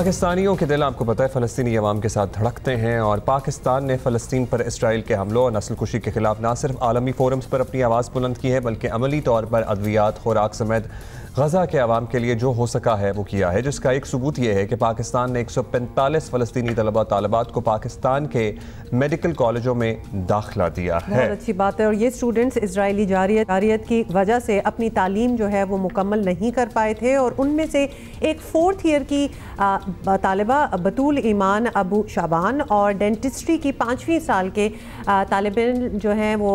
पाकिस्तानियों के दिल आपको पता है फ़लस्तीनी अवाम के साथ धड़कते हैं और पाकिस्तान ने फ़लस्तीन पर इसराइल के हमलों और नस्ल कुशी के खिलाफ न सिर्फ आलमी फोरम्स पर अपनी आवाज़ बुलंद की है बल्कि अमली तौर पर अद्वियात खुराक समेत गज़ा के अवाम के लिए जो हो सका है वो किया है, जिसका एक सबूत ये है कि पाकिस्तान ने 145 फ़लस्तीनी तलबा तालिबात को पाकिस्तान के मेडिकल कॉलेजों में दाखिला दिया है। बहुत अच्छी बात है। और ये स्टूडेंट्स इजरायली जारियत की वजह से अपनी तालीम जो है वो मुकम्मल नहीं कर पाए थे और उनमें से एक 4th ईयर की तालिबा बतूल ईमान अबू शाबान और डेंटिस्ट्री की 5वीं साल के तालिब इल्म जो हैं वो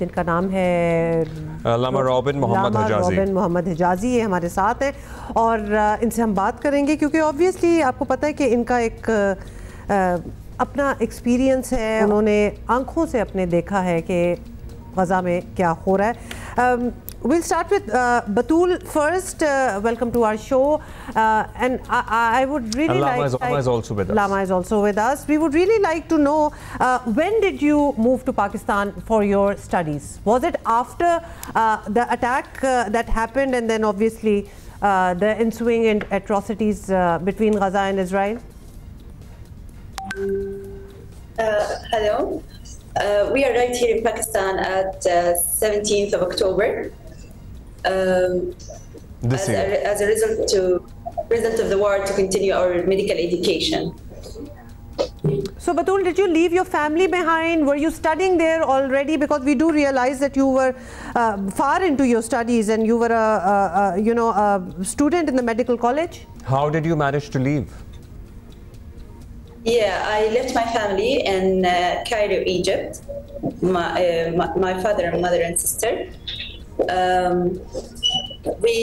जिनका नाम है रॉबिन मोहम्मद हिजाजी, ये हमारे साथ हैं और इनसे हम बात करेंगे क्योंकि ऑब्वियसली आपको पता है कि इनका एक अपना एक्सपीरियंस है, उन्होंने आंखों से अपने देखा है कि गज़ा में क्या हो रहा है। We'll start with Batul first. Welcome to our show. And I would really Lama is also with us. Lama is also with us. We would really like to know when did you move to Pakistan for your studies? Was it after the attack that happened and then obviously the ensuing atrocities between Gaza and Israel? Hello. We are right here in Pakistan at 17th of October. As a result of the war to continue our medical education. So Batul, did you leave your family behind? Were you studying there already? Because we do realize that you were far into your studies and you were a student in the medical college. How did you manage to leave? Yeah, I left my family in Cairo, Egypt. My father and mother and sister. We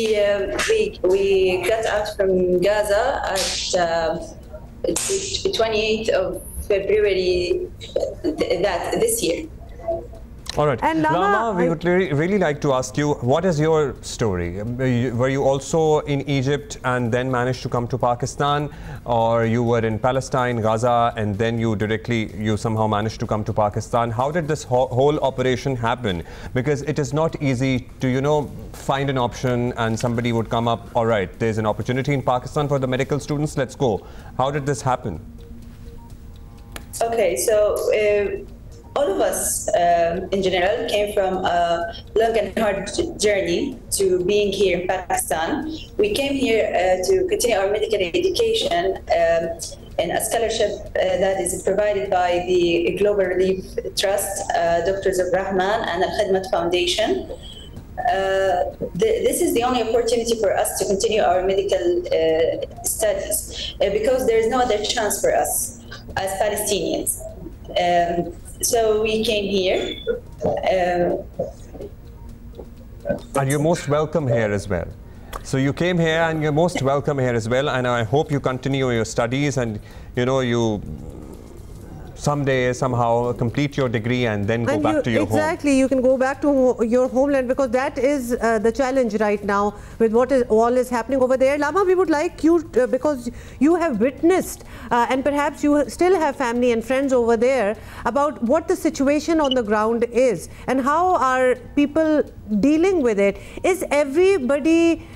got out from Gaza at 28th of February this year. All right. And Lama, we would really like to ask you, what is your story? Were you also in Egypt and then managed to come to Pakistan, or you were in Palestine, Gaza, and then you somehow managed to come to Pakistan? How did this whole operation happen? Because it is not easy to, find an option and somebody would come up, all right, there's an opportunity in Pakistan for the medical students, let's go. How did this happen? Okay, so all of us, in general, came from a long and hard journey to being here in Pakistan. We came here to continue our medical education in a scholarship that is provided by the Global Relief Trust, Doctors of Rahman and Al-Khidmat Foundation. This is the only opportunity for us to continue our medical studies because there is no other chance for us as Palestinians. So we came here. And you're most welcome here as well. So you came here and you're most welcome here as well. And I hope you continue your studies and, you someday somehow complete your degree and then go back to your home. Exactly, you can go back to your homeland because that is the challenge right now with what all is happening over there. Lama, we would like you, because you have witnessed and perhaps you still have family and friends over there, about what the situation on the ground is and how are people dealing with it. Is everybody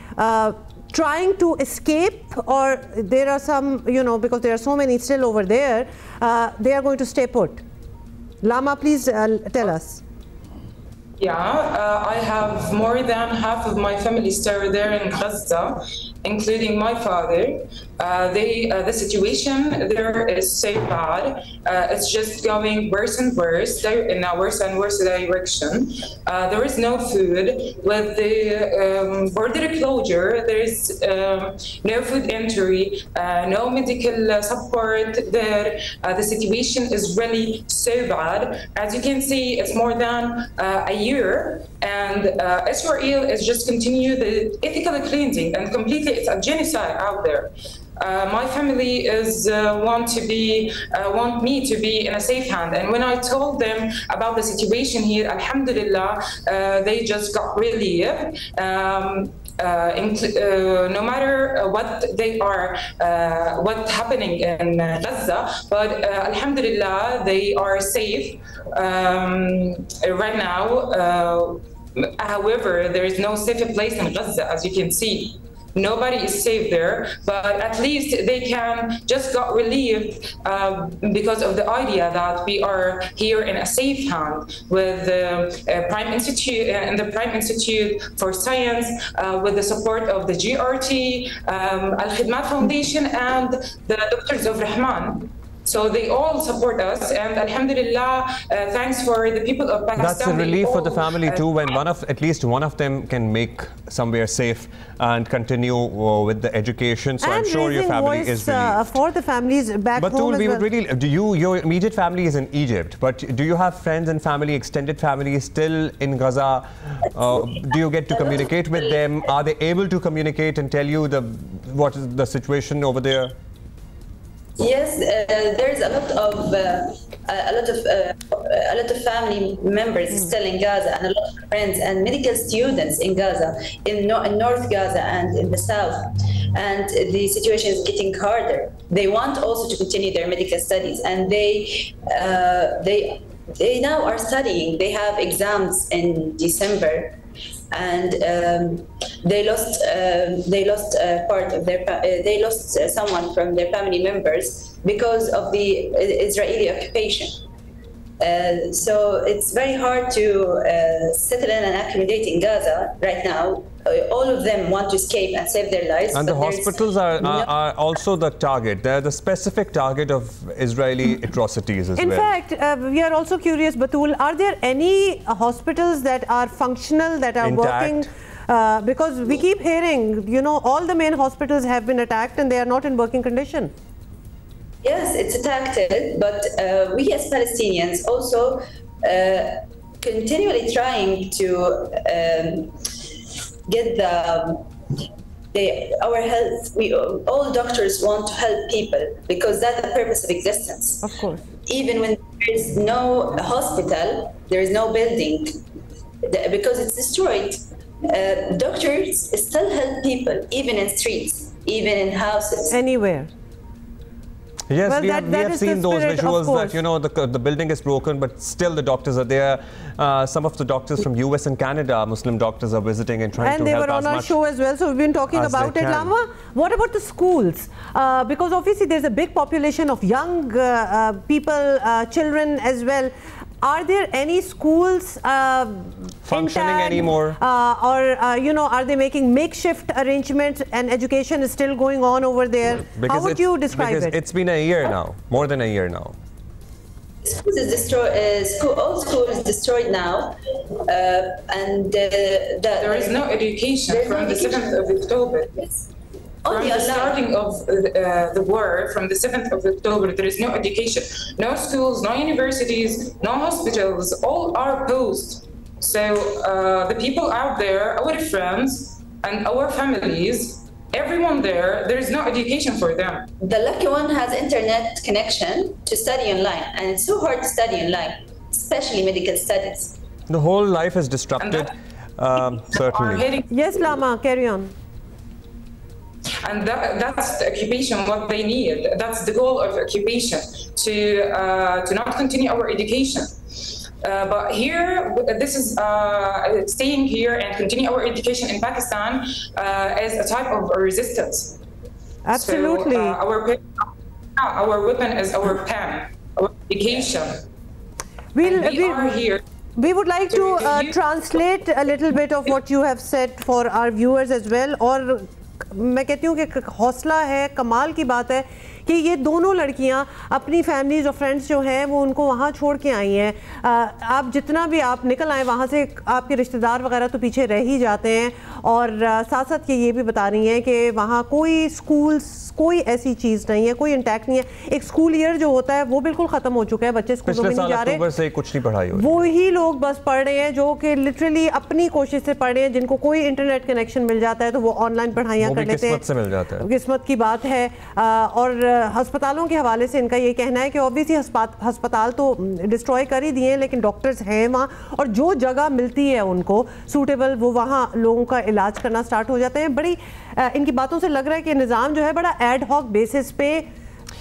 trying to escape, or there are some, because there are so many still over there, they are going to stay put? Lama, please tell us. Yeah, I have more than half of my family still there in Gaza, including my father. The situation there is so bad. It's just going worse and worse, in a worse and worse direction. There is no food. With the border closure, there is no food entry, no medical support there. The situation is really so bad. As you can see, it's more than a year, and Israel is just continue the ethical cleansing and completely it's a genocide out there. My family is want me to be in a safe hand, and when I told them about the situation here, Alhamdulillah, they just got relief. No matter what they are, what's happening in Gaza, but Alhamdulillah, they are safe right now. However, there is no safe place in Gaza, as you can see. Nobody is safe there, but at least they can just got relieved because of the idea that we are here in a safe hand with the Prime Institute and the Prime Institute for Science, with the support of the GRT, Al Khidmat Foundation, and the Doctors of Rahman. So they all support us, and alhamdulillah, thanks for the people of Pakistan. That's a relief for the family too, when at least one of them can make somewhere safe and continue with the education. So I'm sure your family is relieved. For the families back home Batul, as we well. would really, your immediate family is in Egypt, but do you have friends and family, extended family still in Gaza? Do you get to communicate with them? Are they able to communicate and tell you what is the situation over there? Yes, there's a lot of family members still in Gaza, and a lot of friends and medical students in Gaza, in North Gaza and in the south. And the situation is getting harder. They want also to continue their medical studies, and they now are studying. They have exams in December, and they lost part of their they lost someone from their family members because of the Israeli occupation. So it's very hard to settle in and accommodate in Gaza right now. All of them want to escape and save their lives. And the hospitals are also the target. They're the specific target of Israeli atrocities as well. In fact, we are also curious, Batul, are there any hospitals that are functional, that are intact? Working? Because we keep hearing, you know, all the main hospitals have been attacked and they are not in working condition. Yes, it's attacked, but we as Palestinians also continually trying to get our health. All doctors want to help people because that's the purpose of existence. Of course. Even when there is no hospital, there is no building, because it's destroyed. Doctors still help people, even in streets, even in houses. Anywhere. Yes, well, we have seen those visuals that, you know, the building is broken, but still the doctors are there. Some of the doctors from US and Canada, Muslim doctors, are visiting and trying to help as much. And they were on our show as well, so we've been talking about it. Lama, what about the schools? Because obviously there's a big population of young people, children as well. Are there any schools functioning anymore? You know, are they making makeshift arrangements and education is still going on over there? How would you describe it? It's been a year now, more than a year now. Schools is destroyed. All school is destroyed now, and there is no education from the 7th of October. Yes. From the starting of the war, from the 7th of October, there is no education, no schools, no universities, no hospitals, all are closed. So the people out there, our friends and our families, everyone there is no education for them. The lucky one has internet connection to study online, and it's so hard to study online, especially medical studies. The whole life is disrupted, certainly. Yes, Lama, carry on. And that's the occupation, what they need. That's the goal of occupation, to not continue our education. But here, this is staying here and continue our education in Pakistan as a type of resistance. Absolutely. So, our weapon is our pen, our education. We are here. We would like to translate a little bit of what you have said for our viewers as well. और मैं कहती हूँ कि हौसला है, कमाल की बात है कि ये दोनों लड़कियाँ अपनी फैमिलीज और फ्रेंड्स जो हैं वो उनको वहाँ छोड़ के आई हैं। आप जितना भी आप निकल आए वहाँ से, आपके रिश्तेदार वगैरह तो पीछे रह ही जाते हैं, और साथ साथ ये भी बता रही हैं कि वहाँ कोई स्कूल्स, कोई ऐसी चीज़ नहीं है, कोई इंटैक्ट नहीं है। एक स्कूल ईयर जो होता है वो बिल्कुल ख़त्म हो चुका है, बच्चे स्कूलों में नहीं जा रहे, अक्टूबर से कुछ नहीं पढ़ाई हो रही। वो ही लोग बस पढ़ रहे हैं जो कि लिटरली अपनी कोशिश से पढ़ रहे हैं, जिनको कोई इंटरनेट कनेक्शन मिल जाता है तो वो ऑनलाइन पढ़ाइयाँ कर लेते हैं, किस्मत से मिल जाता है, किस्मत की बात है। और अस्पतालों के हवाले से इनका ये कहना है कि ऑब्वियसली अस्पताल तो डिस्ट्रॉय कर ही दिए हैं, लेकिन डॉक्टर्स हैं वहाँ, और जो जगह मिलती है उनको सूटेबल, वो वहाँ लोगों का इलाज करना स्टार्ट हो जाते हैं। बड़ी इनकी बातों से लग रहा है कि निज़ाम जो है बड़ा एड हॉक बेसिस पे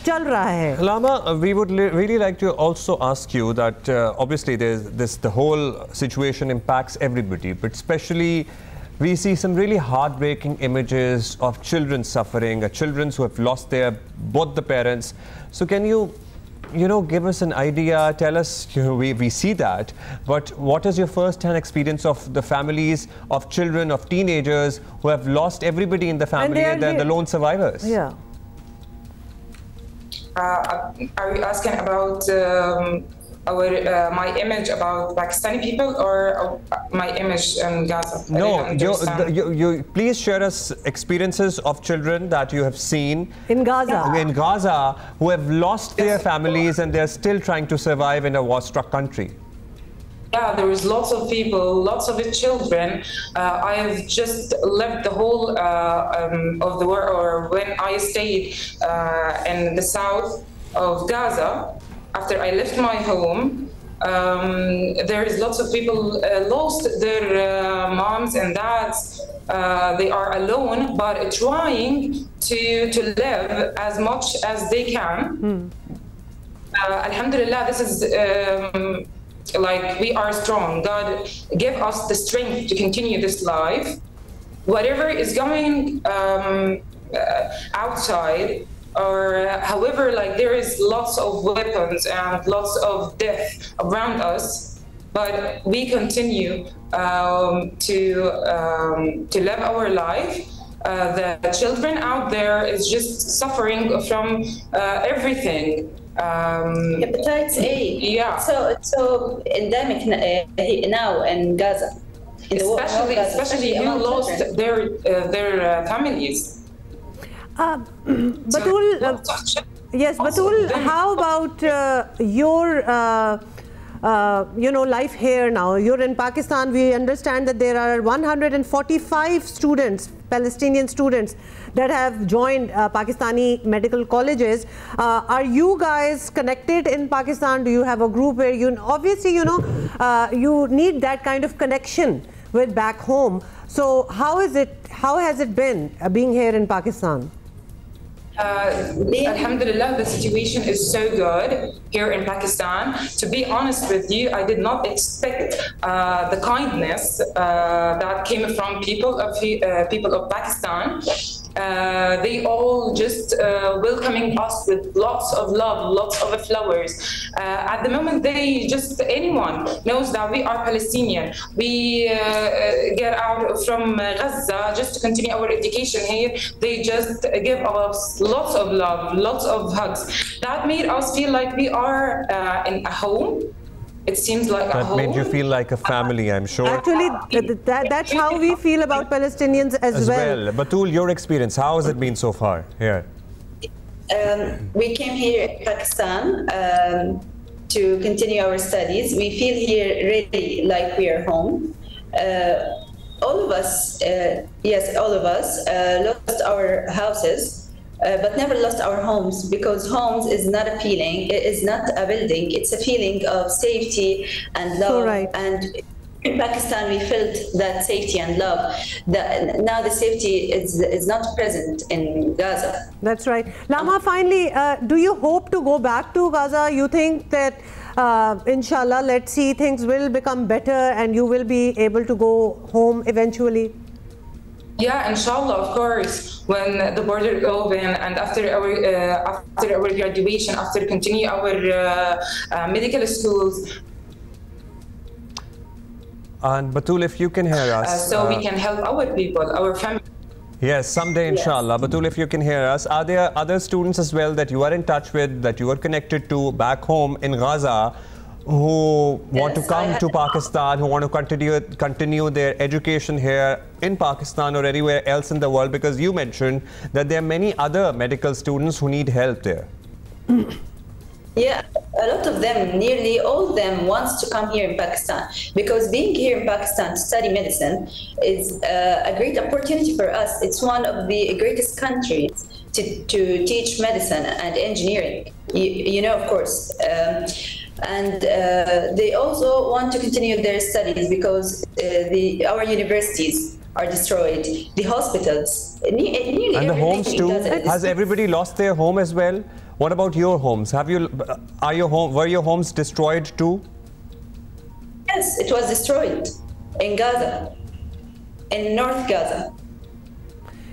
चल रहा है। Lama, we would really like to also ask you that obviously the whole situation impacts everybody, but especially we see some really heartbreaking images of children suffering, children who have lost both the parents. So can you give us an idea, tell us, we see that, but what is your first-hand experience of the families, of children, of teenagers who have lost everybody in the family and they're the lone survivors? Yeah. Are you asking about my image about Pakistani people or my image in Gaza? No, you please share us experiences of children that you have seen in Gaza who have lost their families and they're still trying to survive in a war-struck country. Yeah, there is lots of people, lots of children. I have just left the whole of the war, or when I stayed in the south of Gaza. After I left my home, there is lots of people lost their moms and dads. They are alone, but trying to live as much as they can. Alhamdulillah, this is like we are strong. God give us the strength to continue this life. Whatever is going outside, or however, like there is lots of weapons and lots of death around us, but we continue to live our life. The children out there is just suffering from everything. Hepatitis A. Yeah. So endemic now in Gaza. Especially who lost their families. Batul, yes, Batul, how about your life here now? You're in Pakistan. We understand that there are 145 students, Palestinian students, that have joined Pakistani medical colleges. Are you guys connected in Pakistan? Do you have a group where obviously you need that kind of connection with back home? So how has it been being here in Pakistan? Alhamdulillah, the situation is so good here in Pakistan. To be honest with you, I did not expect the kindness that came from people of Pakistan. They all just welcoming us with lots of love, lots of flowers. At the moment, anyone knows that we are Palestinian. We get out from Gaza just to continue our education here. They just give us lots of love, lots of hugs. That made us feel like we are in a home. It seems like a home. That made you feel like a family, I'm sure. Actually, that's how we feel about Palestinians as well. Batul, your experience, how has it been so far here? We came here in Pakistan to continue our studies. We feel here really like we are home. All of us, lost our houses. But never lost our homes, because homes is not a feeling, it is not a building, it's a feeling of safety and love. So right. And in Pakistan we felt that safety and love. Now the safety is not present in Gaza. That's right. Lama, finally, do you hope to go back to Gaza? You think that inshallah, let's see, things will become better and you will be able to go home eventually? Yeah, inshallah, of course. When the border open and after our graduation, after continue our medical schools. And Batul, if you can hear us. So we can help our people, our family. Yes, someday inshallah. Yes. Batul, if you can hear us, are there other students as well that you are in touch with, that you are connected to back home in Gaza, who want to come to Pakistan, who want to continue their education here in Pakistan or anywhere else in the world? Because you mentioned that there are many other medical students who need help there. Yeah, a lot of them, nearly all of them, wants to come here in Pakistan, because being here in Pakistan to study medicine is a great opportunity for us. It's one of the greatest countries to teach medicine and engineering, of course. And they also want to continue their studies because our universities are destroyed, the hospitals, nearly and the homes too. Has everybody lost their home as well? What about your homes? Were your homes destroyed too? Yes, it was destroyed in Gaza. in North Gaza.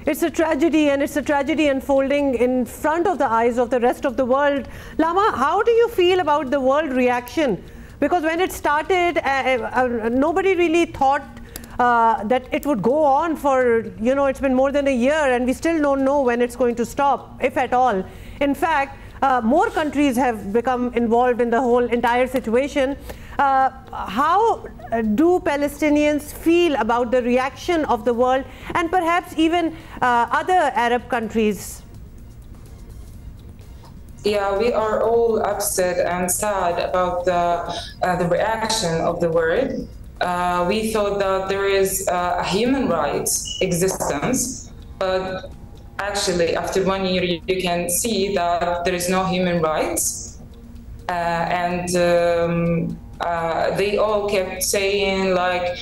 It's a tragedy, and it's a tragedy unfolding in front of the eyes of the rest of the world. Lama, how do you feel about the world reaction? Because when it started, nobody really thought that it would go on for, you know, it's been more than a year, and we still don't know when it's going to stop, if at all. In fact, more countries have become involved in the whole entire situation. How do Palestinians feel about the reaction of the world, and perhaps even other Arab countries? Yeah, we are all upset and sad about the reaction of the world. We thought that there is a human rights existence, but actually after 1 year you can see that there is no human rights. They all kept saying like,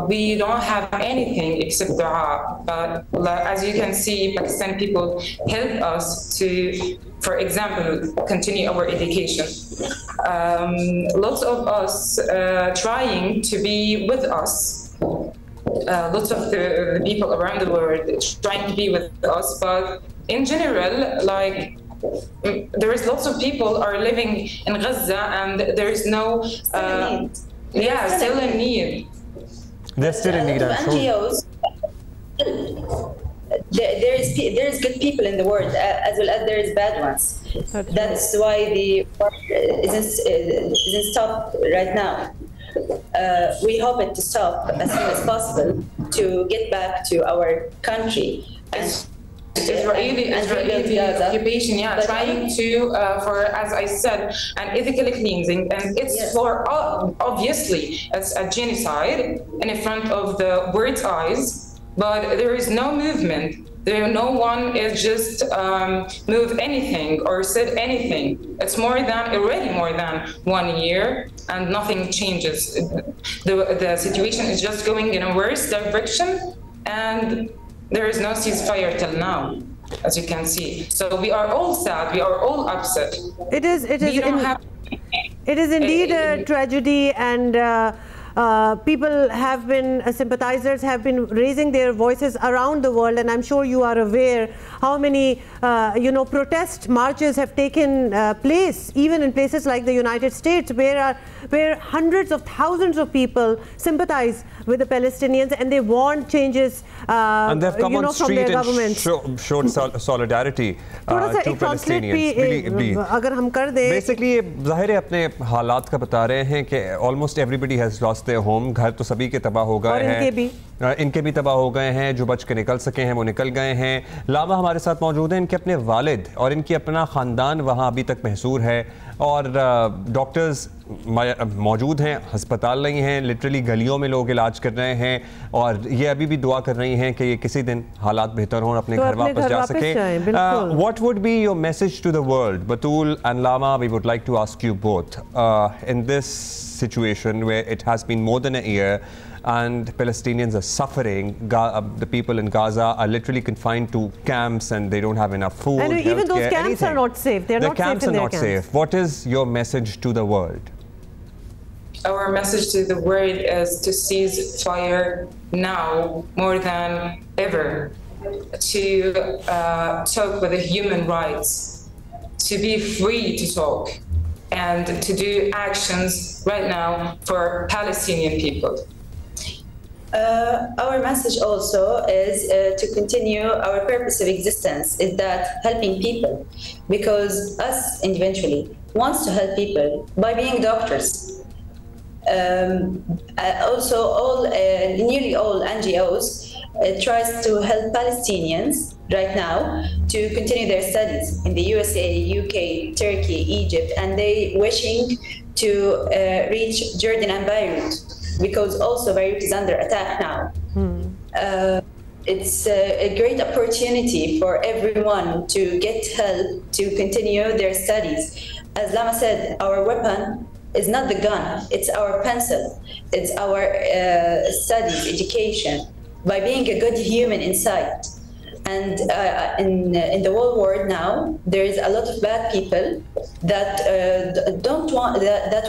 we don't have anything except dua. But as you can see, Pakistani people help us to, for example, continue our education. Lots of us trying to be with us. Lots of the people around the world trying to be with us, but in general, like, there is lots of people are living in Gaza and there is no still in need. They're still in need, I'm sure. NGOs, there is good people in the world as well as there is bad ones. That's why the war isn't stopped right now. We hope it to stop as soon as possible to get back to our country. Israeli occupation, trying to, for, as I said, an ethical cleansing, and it's for, obviously, it's a genocide in front of the world's eyes, but there is no movement. No one is just moved anything or said anything. It's already more than 1 year, and nothing changes. The situation is just going in a worse direction, and there is no ceasefire till now, as you can see. So we are all sad. We are all upset. It is indeed a tragedy, and people have been, sympathizers have been raising their voices around the world, and I'm sure you are aware how many protest marches have taken place, even in places like the United States, where hundreds of thousands of people sympathize with the Palestinians, and they want changes and they've come on from their government. Showed solidarity to Palestinians. Basically, ज़ाहिर है अपने हालात का बता रहे हैं कि almost everybody has lost their home. घर तो सभी के तबाह हो गए हैं, इनके भी तबाह हो गए हैं. जो बच के निकल सके हैं वो निकल गए हैं. लामा हमारे साथ मौजूद हैं. इनके अपने वालिद और इनकी अपना ख़ानदान वहाँ अभी तक महसूर है, और डॉक्टर्स मौजूद हैं, अस्पताल नहीं हैं, लिटरली गलियों में लोग इलाज कर रहे हैं, और ये अभी भी दुआ कर रही हैं कि ये किसी दिन हालात बेहतर हों, अपने घर वापस जा सकें. What would be your message to the world? Batul and Lama, we would like to ask you both, in this situation where it has been more than a year and Palestinians are suffering. The people in Gaza are literally confined to camps, and they don't have enough food. And even those camps are not safe. They're not safe in their camps. What is your message to the world? Our message to the world is to cease fire now more than ever, to talk with the human rights, to be free to talk, and to do actions right now for Palestinian people. Our message also is to continue our purpose of existence, is that helping people, because us individually wants to help people by being doctors. Also, nearly all NGOs tries to help Palestinians right now to continue their studies in the USA, UK, Turkey, Egypt, and they wishing to reach Jordan and Beirut, because also Beirut is under attack now. It's a great opportunity for everyone to get help to continue their studies. As Lama said, our weapon is not the gun, it's our pencil, it's our studies, education, by being a good human inside. And in the whole world now, there is a lot of bad people that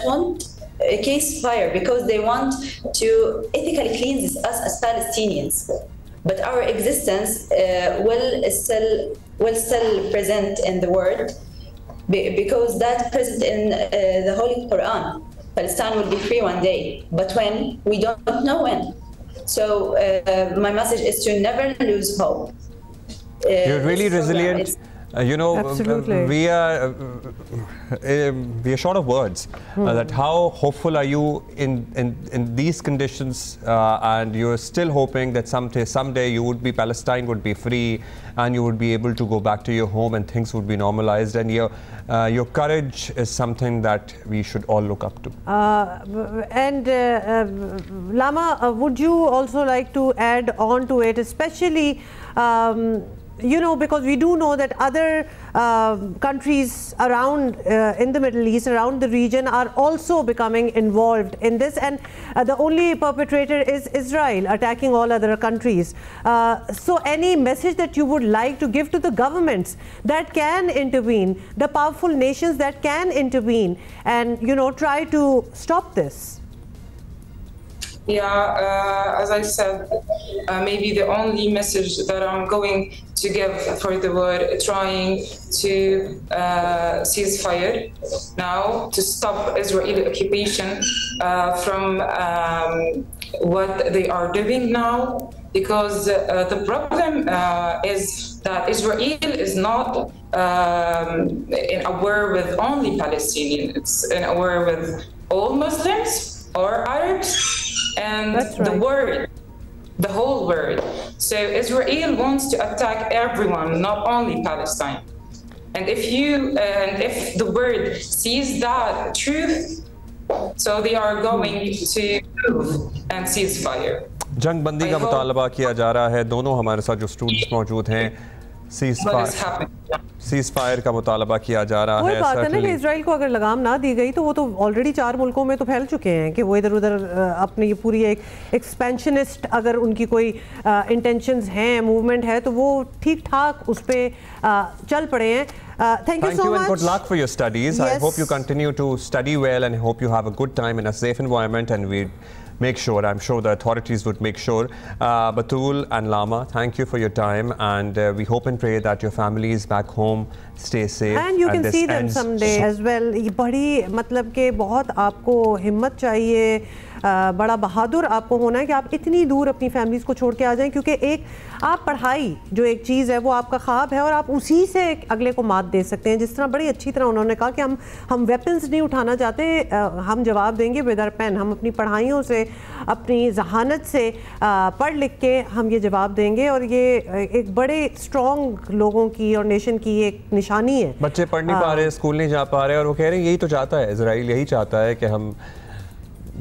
want a ceasefire because they want to ethically cleanse us as Palestinians. But our existence will still present in the world because that's present in the Holy Quran. Palestine will be free one day, but when? We don't know when. So my message is to never lose hope. You're really resilient. You know, we are short of words. That how hopeful are you in these conditions, and you're still hoping that someday you would be, Palestine would be free, and you would be able to go back to your home and things would be normalized. And your courage is something that we should all look up to. Lama, would you also like to add on to it, especially you know, because we do know that other countries around in the Middle East, around the region, are also becoming involved in this, and the only perpetrator is Israel, attacking all other countries. So any message that you would like to give to the governments that can intervene, the powerful nations that can intervene and, you know, try to stop this? Yeah, as I said, maybe the only message that I'm going to give for the world, trying to cease fire now, to stop Israeli occupation from what they are doing now, because the problem is that Israel is not in a war with only Palestinians, it's in a war with all Muslims or Arabs, and the world, the whole world. So Israel wants to attack everyone, not only Palestine. And if the world sees that truth, so they are going to move and cease fire. जंग बंदी का मुतालबा किया जा रहा है. दोनों हमारे साथ जो स्टूडेंट्स मौजूद हैं, सीज फायर का मुतालबा किया जा रहा है. वही बात है ना कि इजराइल को अगर लगाम ना दी गई तो वो तो ऑलरेडी 4 मुल्कों में तो फैल चुके हैं कि वो इधर उधर अपनी पूरी एक एक्सपेंशनिस्ट अगर उनकी कोई इंटेंशंस हैं, मूवमेंट है, तो वो ठीक ठाक उस पर चल पड़े हैं. Thank you so much. And good luck for your studies. Yes. I hope you continue to study well and hope you have a good time in a safe environment, and we make sure, I'm sure the authorities would make sure. Batul and Lama, thank you for your time, and we hope and pray that your families back home stay safe. And you can see them someday as well. बड़ी मतलब के बहुत आपको हिम्मत चाहिए, बड़ा बहादुर आपको होना है कि आप इतनी दूर अपनी फैमिलीज को छोड़ के आ जाएं, क्योंकि एक आप पढ़ाई जो एक चीज़ है वो आपका ख्वाब है और आप उसी से अगले को मात दे सकते हैं. जिस तरह बड़ी अच्छी तरह उन्होंने कहा कि हम वेपन्स नहीं उठाना चाहते, हम जवाब देंगे विद आवर पेन. हम अपनी पढ़ाइयों से, अपनी जहानत से पढ़ लिख के हम ये जवाब देंगे, और ये एक बड़े स्ट्रॉन्ग लोगों की और नेशन की एक निशानी है. बच्चे पढ़ नहीं पा रहे, स्कूल नहीं जा पा रहे, और वो कह रहे हैं यही तो चाहता है इजराइल, यही चाहता है कि हम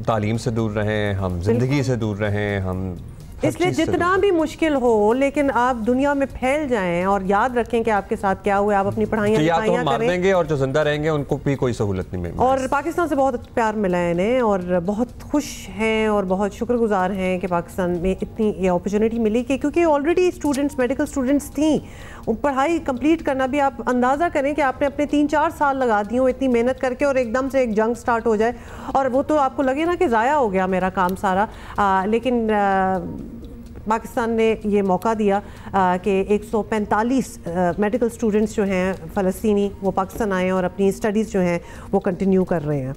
तालीम से दूर रहें, हम जिंदगी से दूर रहें, हम इसलिए जितना भी मुश्किल हो, लेकिन आप दुनिया में फैल जाएं और याद रखें कि आपके साथ क्या हुआ. आप अपनी पढ़ाइयाँ तो मार देंगे और जो जिंदा रहेंगे उनको भी कोई सहूलत नहीं मिलेगी. और पाकिस्तान से बहुत प्यार मिला है इन्हें, और बहुत खुश हैं और बहुत शुक्रगुजार हैं कि पाकिस्तान में इतनी ये अपॉर्चुनिटी मिली, कि क्योंकि ऑलरेडी स्टूडेंट्स, मेडिकल स्टूडेंट्स थी. पढ़ाई कंप्लीट करना भी, आप अंदाज़ा करें कि आपने अपने 3-4 साल लगा दिए हो इतनी मेहनत करके, और एकदम से एक जंग स्टार्ट हो जाए और वो तो आपको लगे ना कि ज़ाया हो गया मेरा काम सारा. लेकिन पाकिस्तान ने ये मौका दिया कि 145 मेडिकल स्टूडेंट्स जो हैं फ़लस्तीनी, वो पाकिस्तान आए और अपनी स्टडीज़ जो हैं वो कंटिन्यू कर रहे हैं.